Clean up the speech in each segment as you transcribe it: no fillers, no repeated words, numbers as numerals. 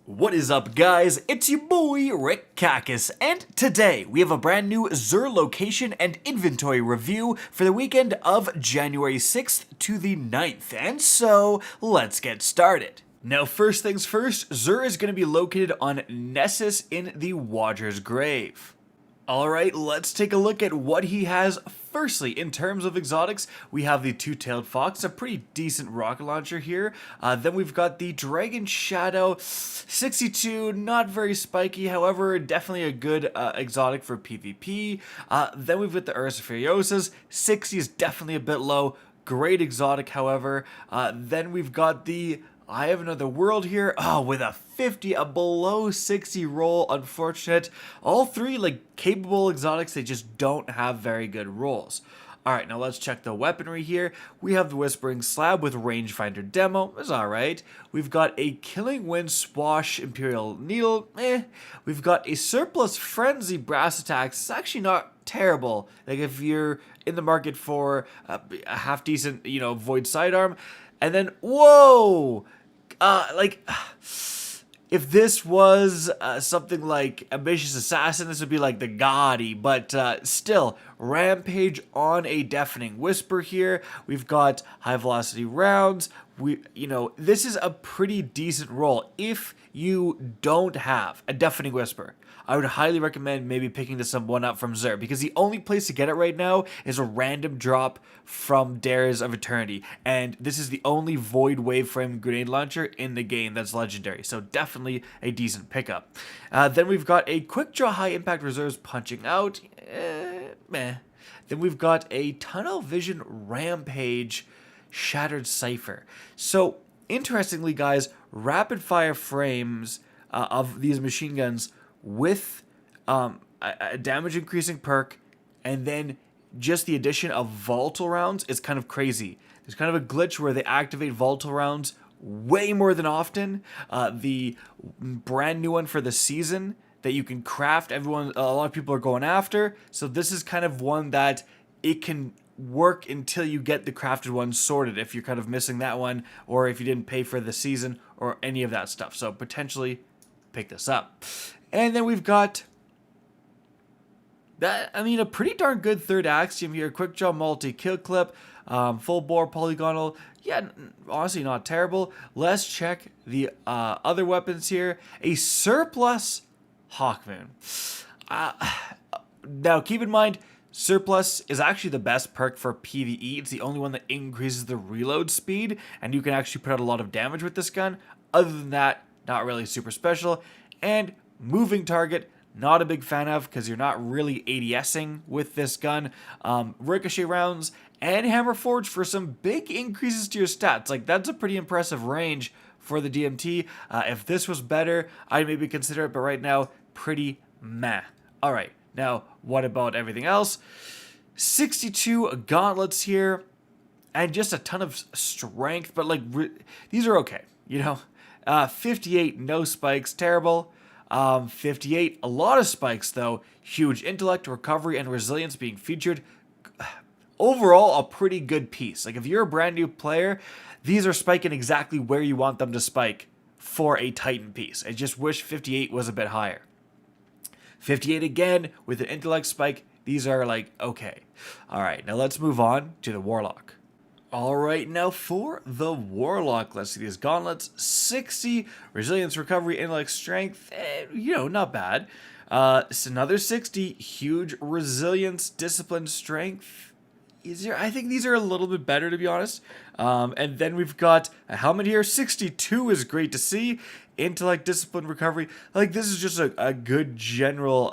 What is up, guys? It's your boy Rick Kakis, and today we have a brand new Xur Location and Inventory review for the weekend of January 6th to the 9th, and so let's get started. Now, first things first, Xur is going to be located on Nessus in the Watcher's Grave. Alright, let's take a look at what he has. Firstly, in terms of exotics, we have the Two-Tailed Fox, a pretty decent rocket launcher here. Then we've got the Dragon Shadow, 62, not very spiky, however, definitely a good exotic for PvP. Then we've got the Ursa Furiosas, 60 is definitely a bit low, great exotic, however. Then we've got the I Have Another World here, with a 50, a below 60 roll, unfortunate. All three, capable exotics, they just don't have very good rolls. Alright, now let's check the weaponry here. We have the Whispering Slab with Rangefinder Demo, it's alright. We've got a Killing Wind Swash Imperial Needle, We've got a Surplus Frenzy Brass Attacks, it's actually not terrible. If you're in the market for a half-decent, Void Sidearm. And then, whoa! If this was something like Ambitious Assassin, this would be like the Gaudy, but still, Rampage on a Deafening Whisper here. We've got High Velocity Rounds. This is a pretty decent roll. If you don't have a Deafening Whisper, I would highly recommend maybe picking this one up from Xur, because the only place to get it right now is a random drop from Dares of Eternity, and this is the only Void Waveframe grenade launcher in the game that's legendary, so definitely a decent pickup. Then we've got a Quick Draw High Impact Reserves Punching Out, meh. Then we've got a Tunnel Vision Rampage Shattered Cipher. So, interestingly, guys, rapid fire frames of these machine guns with a damage increasing perk, and then just the addition of volatile rounds is kind of crazy. There's kind of a glitch where they activate volatile rounds way more than often. The brand new one for the season that you can craft, a lot of people are going after. So this is kind of one that it can work until you get the crafted one sorted, if you're kind of missing that one, or if you didn't pay for the season or any of that stuff. So potentially pick this up. And then we've got a pretty darn good third axiom here. Quick Draw Multi-Kill Clip, Full Bore Polygonal. Yeah, honestly not terrible. Let's check the other weapons here. A Surplus Hawkman. Now keep in mind, Surplus is actually the best perk for PvE. It's the only one that increases the reload speed, and you can actually put out a lot of damage with this gun. Other than that, not really super special. And Moving Target, not a big fan of, because you're not really ADSing with this gun. Ricochet rounds and Hammer Forge for some big increases to your stats. That's a pretty impressive range for the DMT. If this was better, I'd maybe consider it, but right now, pretty meh. Alright, now, what about everything else? 62 gauntlets here, and just a ton of strength, but these are okay, 58, no spikes, terrible. 58, a lot of spikes though. Huge intellect, recovery, and resilience being featured. Overall, a pretty good piece. If you're a brand new player, these are spiking exactly where you want them to spike for a Titan piece. I just wish 58 was a bit higher. 58 again, with an intellect spike, these are okay. Alright, now let's move on to the Warlock. Alright, now for the Warlock, let's see these gauntlets. 60, resilience, recovery, intellect, strength, not bad. It's another 60, huge resilience, discipline, strength. I think these are a little bit better, to be honest. And then we've got a helmet here. 62 is great to see. Intellect, discipline, recovery. This is just a good general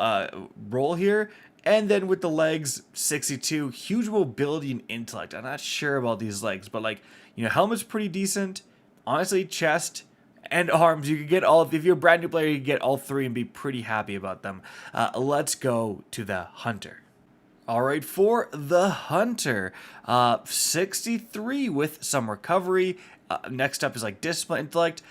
roll here. And then with the legs, 62, huge mobility and intellect. I'm not sure about these legs, but helmet's pretty decent. Honestly, chest and arms, you could get all, if you're a brand new player, you can get all three and be pretty happy about them. Let's go to the Hunter. Alright, for the Hunter, 63 with some recovery. Next up is discipline, intellect.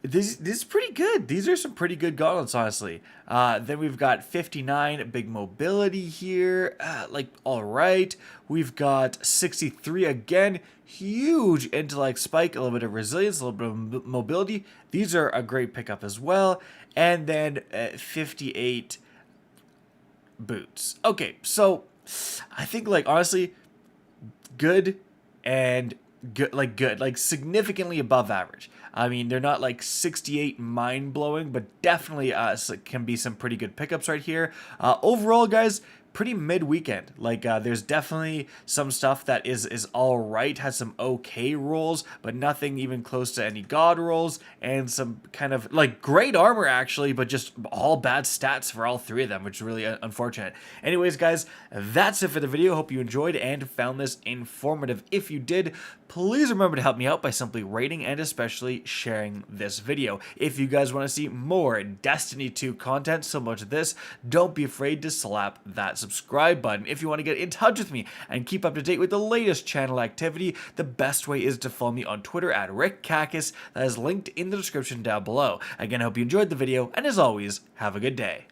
This is pretty good. These are some pretty good gauntlets, honestly. Then we've got 59 big mobility here. Like, all right. We've got 63 again. Huge intellect spike, a little bit of resilience, a little bit of mobility. These are a great pickup as well. And then 58 boots. Okay, so I think, like, honestly, good and good, like significantly above average. I mean, they're not like 68 mind blowing, but definitely can be some pretty good pickups right here. Overall, guys, pretty mid weekend. Like, there's definitely some stuff that is all right, has some okay rolls, but nothing even close to any god rolls, and some kind of like great armor actually, but just all bad stats for all three of them, which is really unfortunate. Anyways, guys, that's it for the video. Hope you enjoyed and found this informative. If you did, please remember to help me out by simply rating and especially sharing this video. If you guys want to see more Destiny 2 content similar to this, don't be afraid to slap that subscribe button. If you want to get in touch with me and keep up to date with the latest channel activity, the best way is to follow me on Twitter at RickCacus. That is linked in the description down below. Again, I hope you enjoyed the video, and as always, have a good day.